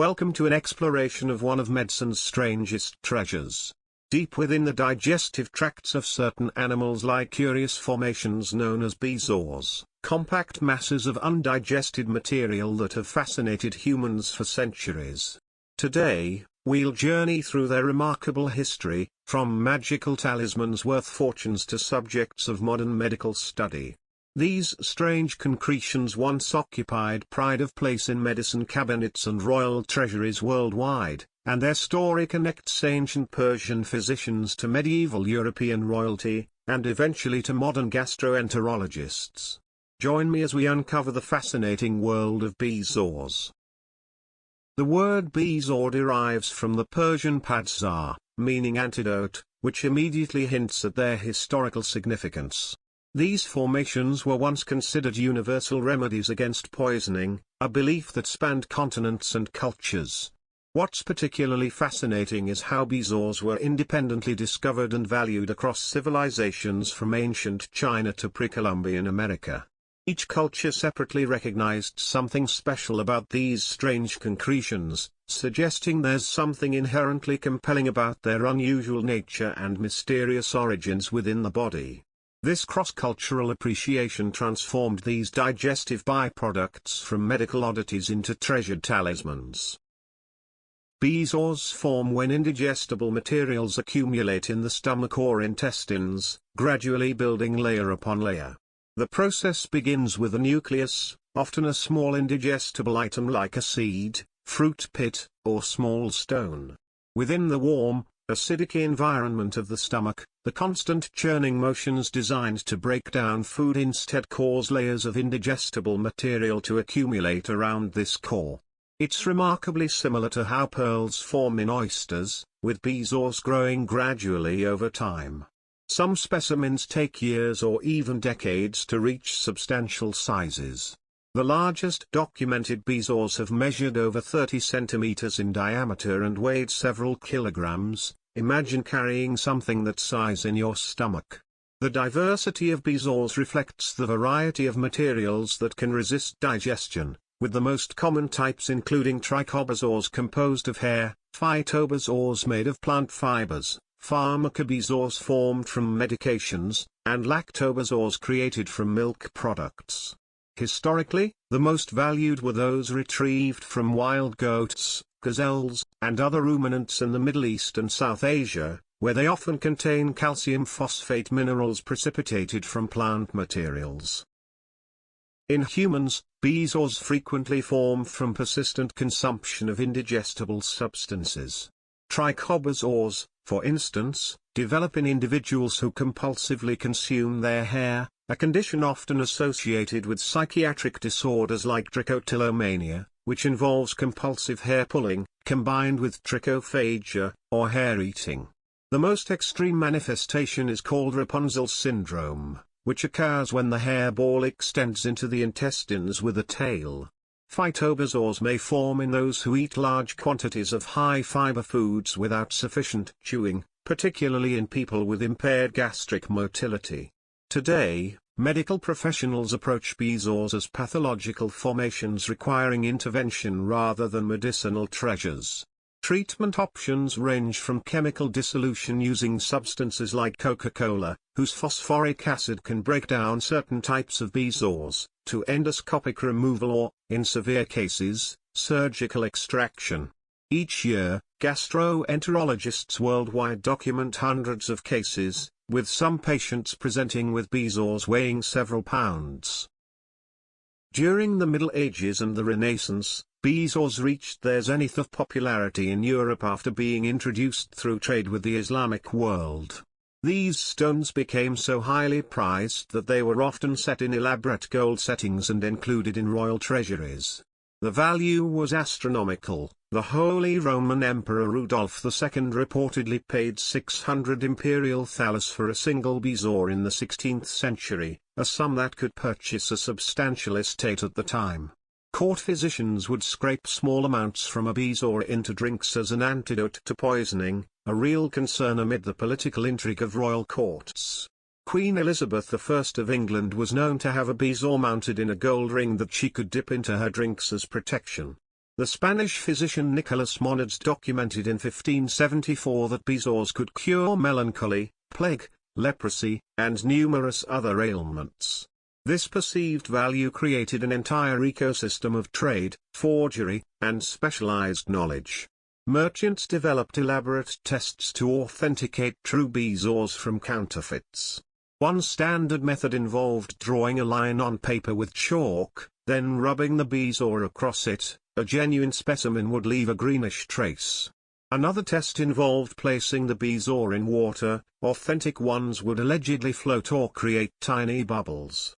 Welcome to an exploration of one of medicine's strangest treasures. Deep within the digestive tracts of certain animals lie curious formations known as bezoars, compact masses of undigested material that have fascinated humans for centuries. Today, we'll journey through their remarkable history, from magical talismans worth fortunes to subjects of modern medical study. These strange concretions once occupied pride of place in medicine cabinets and royal treasuries worldwide, and their story connects ancient Persian physicians to medieval European royalty, and eventually to modern gastroenterologists. Join me as we uncover the fascinating world of bezoars. The word bezoar derives from the Persian padzar, meaning antidote, which immediately hints at their historical significance. These formations were once considered universal remedies against poisoning, a belief that spanned continents and cultures. What's particularly fascinating is how bezoars were independently discovered and valued across civilizations from ancient China to pre-Columbian America. Each culture separately recognized something special about these strange concretions, suggesting there's something inherently compelling about their unusual nature and mysterious origins within the body. This cross-cultural appreciation transformed these digestive byproducts from medical oddities into treasured talismans. Bezoars form when indigestible materials accumulate in the stomach or intestines, gradually building layer upon layer. The process begins with a nucleus, often a small indigestible item like a seed, fruit pit, or small stone. Within the warm, acidic environment of the stomach, the constant churning motions designed to break down food instead cause layers of indigestible material to accumulate around this core. It's remarkably similar to how pearls form in oysters, with bezoars growing gradually over time. Some specimens take years or even decades to reach substantial sizes. The largest documented bezoars have measured over 30 centimeters in diameter and weighed several kilograms. Imagine carrying something that size in your stomach. The diversity of bezoars reflects the variety of materials that can resist digestion, with the most common types including trichobezoars composed of hair, phytobezoars made of plant fibers, pharmacobezoars formed from medications, and lactobezoars created from milk products. Historically, the most valued were those retrieved from wild goats, gazelles, and other ruminants in the Middle East and South Asia, where they often contain calcium phosphate minerals precipitated from plant materials. In humans, bezoars frequently form from persistent consumption of indigestible substances. Trichobezoars, for instance, develop in individuals who compulsively consume their hair, a condition often associated with psychiatric disorders like trichotillomania, which involves compulsive hair pulling, combined with trichophagia, or hair eating. The most extreme manifestation is called Rapunzel syndrome, which occurs when the hair ball extends into the intestines with a tail. Phytobezoars may form in those who eat large quantities of high-fiber foods without sufficient chewing, particularly in people with impaired gastric motility. Today, medical professionals approach bezoars as pathological formations requiring intervention rather than medicinal treasures. Treatment options range from chemical dissolution using substances like Coca-Cola, whose phosphoric acid can break down certain types of bezoars, to endoscopic removal or, in severe cases, surgical extraction. Each year, gastroenterologists worldwide document hundreds of cases, with some patients presenting with bezoars weighing several pounds. During the Middle Ages and the Renaissance, bezoars reached their zenith of popularity in Europe after being introduced through trade with the Islamic world. These stones became so highly prized that they were often set in elaborate gold settings and included in royal treasuries. The value was astronomical. The Holy Roman Emperor Rudolf II reportedly paid 600 imperial thalers for a single bezoar in the 16th century, a sum that could purchase a substantial estate at the time. Court physicians would scrape small amounts from a bezoar into drinks as an antidote to poisoning, a real concern amid the political intrigue of royal courts. Queen Elizabeth I of England was known to have a bezoar mounted in a gold ring that she could dip into her drinks as protection. The Spanish physician Nicolas Monardes documented in 1574 that bezoars could cure melancholy, plague, leprosy, and numerous other ailments. This perceived value created an entire ecosystem of trade, forgery, and specialized knowledge. Merchants developed elaborate tests to authenticate true bezoars from counterfeits. One standard method involved drawing a line on paper with chalk, then rubbing the bezoar across it. A genuine specimen would leave a greenish trace. Another test involved placing the bezoar in water. Authentic ones would allegedly float or create tiny bubbles.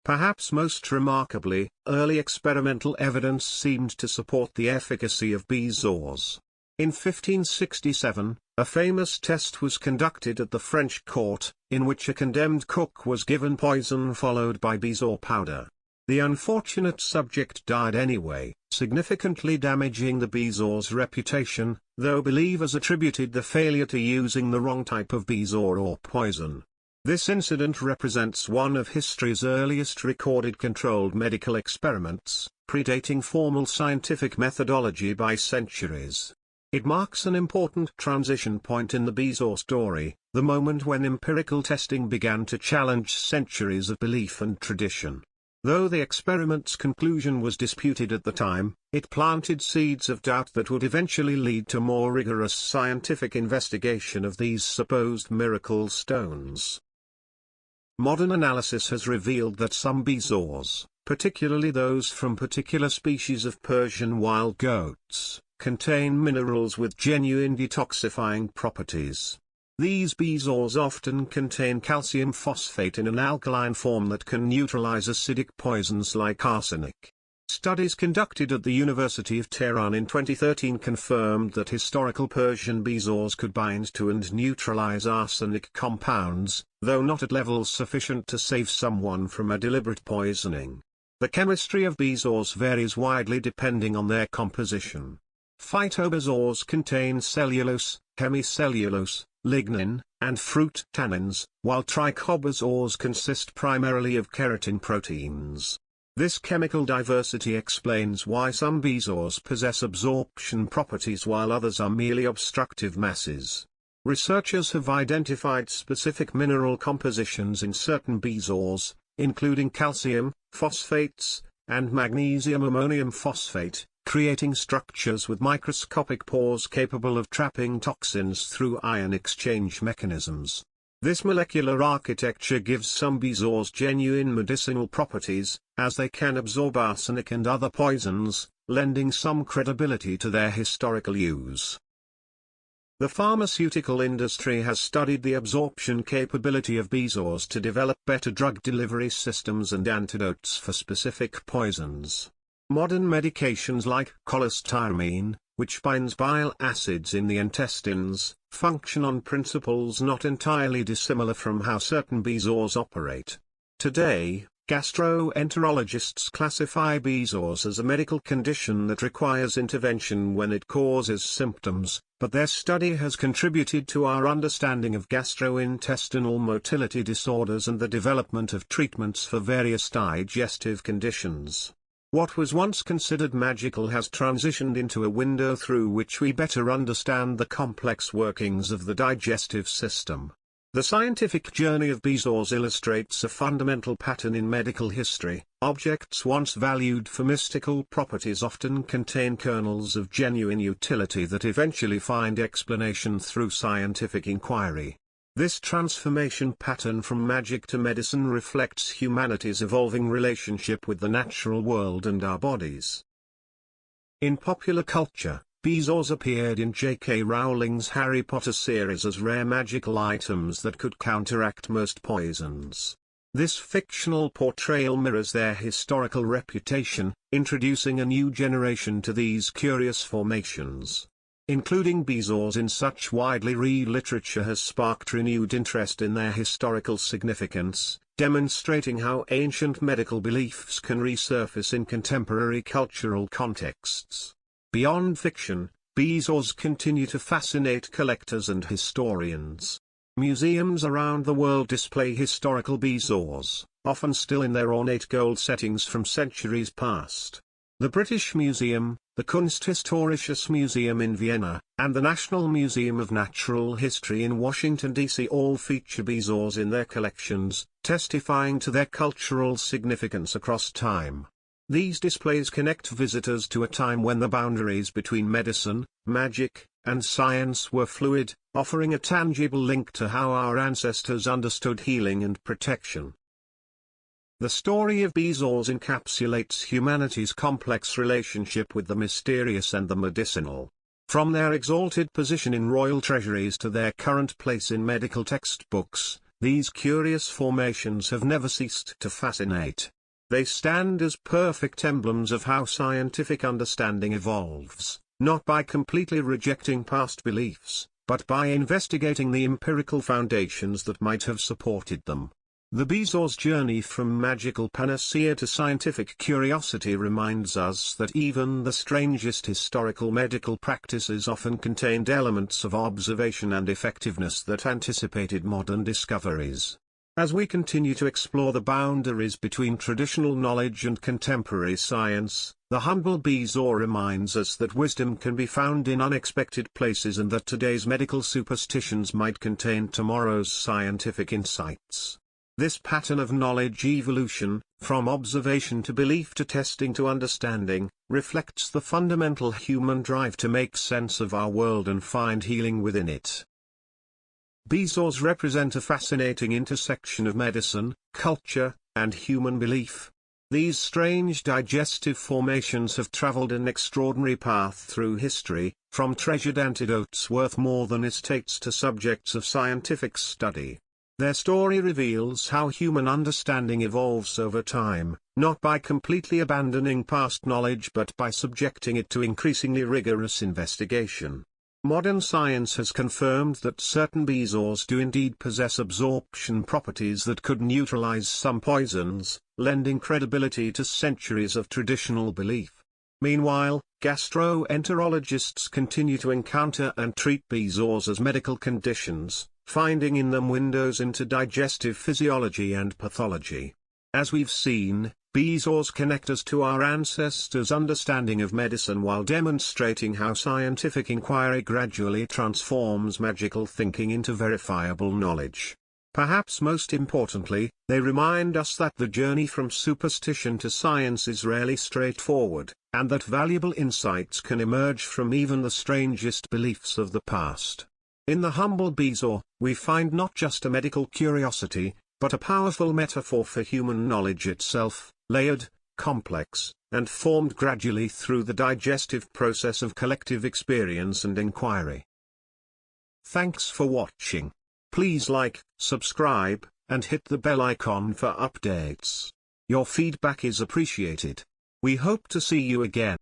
Perhaps most remarkably, early experimental evidence seemed to support the efficacy of bezoars. In 1567, a famous test was conducted at the French court, in which a condemned cook was given poison followed by bezoar powder. The unfortunate subject died anyway, significantly damaging the bezoar's reputation, though believers attributed the failure to using the wrong type of bezoar or poison. This incident represents one of history's earliest recorded controlled medical experiments, predating formal scientific methodology by centuries. It marks an important transition point in the bezoar story, the moment when empirical testing began to challenge centuries of belief and tradition. Though the experiment's conclusion was disputed at the time, it planted seeds of doubt that would eventually lead to more rigorous scientific investigation of these supposed miracle stones. Modern analysis has revealed that some bezoars, particularly those from particular species of Persian wild goats, contain minerals with genuine detoxifying properties. These bezoars often contain calcium phosphate in an alkaline form that can neutralize acidic poisons like arsenic. Studies conducted at the University of Tehran in 2013 confirmed that historical Persian bezoars could bind to and neutralize arsenic compounds, though not at levels sufficient to save someone from a deliberate poisoning. The chemistry of bezoars varies widely depending on their composition. Phytobezoars contain cellulose, hemicellulose, lignin, and fruit tannins, while trichobezoars consist primarily of keratin proteins. This chemical diversity explains why some bezoars possess absorption properties while others are merely obstructive masses. Researchers have identified specific mineral compositions in certain bezoars, including calcium, phosphates, and magnesium ammonium phosphate, creating structures with microscopic pores capable of trapping toxins through ion exchange mechanisms. This molecular architecture gives some bezoars genuine medicinal properties, as they can absorb arsenic and other poisons, lending some credibility to their historical use. The pharmaceutical industry has studied the absorption capability of bezoars to develop better drug delivery systems and antidotes for specific poisons. Modern medications like cholestyramine, which binds bile acids in the intestines, function on principles not entirely dissimilar from how certain bezoars operate. Today, gastroenterologists classify bezoars as a medical condition that requires intervention when it causes symptoms, but their study has contributed to our understanding of gastrointestinal motility disorders and the development of treatments for various digestive conditions. What was once considered magical has transitioned into a window through which we better understand the complex workings of the digestive system. The scientific journey of bezoars illustrates a fundamental pattern in medical history. Objects once valued for mystical properties often contain kernels of genuine utility that eventually find explanation through scientific inquiry. This transformation pattern from magic to medicine reflects humanity's evolving relationship with the natural world and our bodies. In popular culture, bezoars appeared in J.K. Rowling's Harry Potter series as rare magical items that could counteract most poisons. This fictional portrayal mirrors their historical reputation, introducing a new generation to these curious formations. Including bezoars in such widely read literature has sparked renewed interest in their historical significance, demonstrating how ancient medical beliefs can resurface in contemporary cultural contexts. Beyond fiction, bezoars continue to fascinate collectors and historians. Museums around the world display historical bezoars, often still in their ornate gold settings from centuries past. The British Museum, the Kunsthistorisches Museum in Vienna, and the National Museum of Natural History in Washington, D.C. all feature bezoars in their collections, testifying to their cultural significance across time. These displays connect visitors to a time when the boundaries between medicine, magic, and science were fluid, offering a tangible link to how our ancestors understood healing and protection. The story of bezoars encapsulates humanity's complex relationship with the mysterious and the medicinal. From their exalted position in royal treasuries to their current place in medical textbooks, these curious formations have never ceased to fascinate. They stand as perfect emblems of how scientific understanding evolves, not by completely rejecting past beliefs, but by investigating the empirical foundations that might have supported them. The bezoars' journey from magical panacea to scientific curiosity reminds us that even the strangest historical medical practices often contained elements of observation and effectiveness that anticipated modern discoveries. As we continue to explore the boundaries between traditional knowledge and contemporary science, the humble bezoar reminds us that wisdom can be found in unexpected places and that today's medical superstitions might contain tomorrow's scientific insights. This pattern of knowledge evolution, from observation to belief to testing to understanding, reflects the fundamental human drive to make sense of our world and find healing within it. Bezoars represent a fascinating intersection of medicine, culture, and human belief. These strange digestive formations have traveled an extraordinary path through history, from treasured antidotes worth more than estates to subjects of scientific study. Their story reveals how human understanding evolves over time, not by completely abandoning past knowledge but by subjecting it to increasingly rigorous investigation. Modern science has confirmed that certain bezoars do indeed possess absorption properties that could neutralize some poisons, lending credibility to centuries of traditional belief. Meanwhile, gastroenterologists continue to encounter and treat bezoars as medical conditions, finding in them windows into digestive physiology and pathology. As we've seen, bezoars connect us to our ancestors' understanding of medicine while demonstrating how scientific inquiry gradually transforms magical thinking into verifiable knowledge. Perhaps most importantly, they remind us that the journey from superstition to science is rarely straightforward, and that valuable insights can emerge from even the strangest beliefs of the past. In the humble bezoar, we find not just a medical curiosity, but a powerful metaphor for human knowledge itself, layered, complex, and formed gradually through the digestive process of collective experience and inquiry. Thanks for watching. Please like, subscribe, and hit the bell icon for updates. Your feedback is appreciated. We hope to see you again.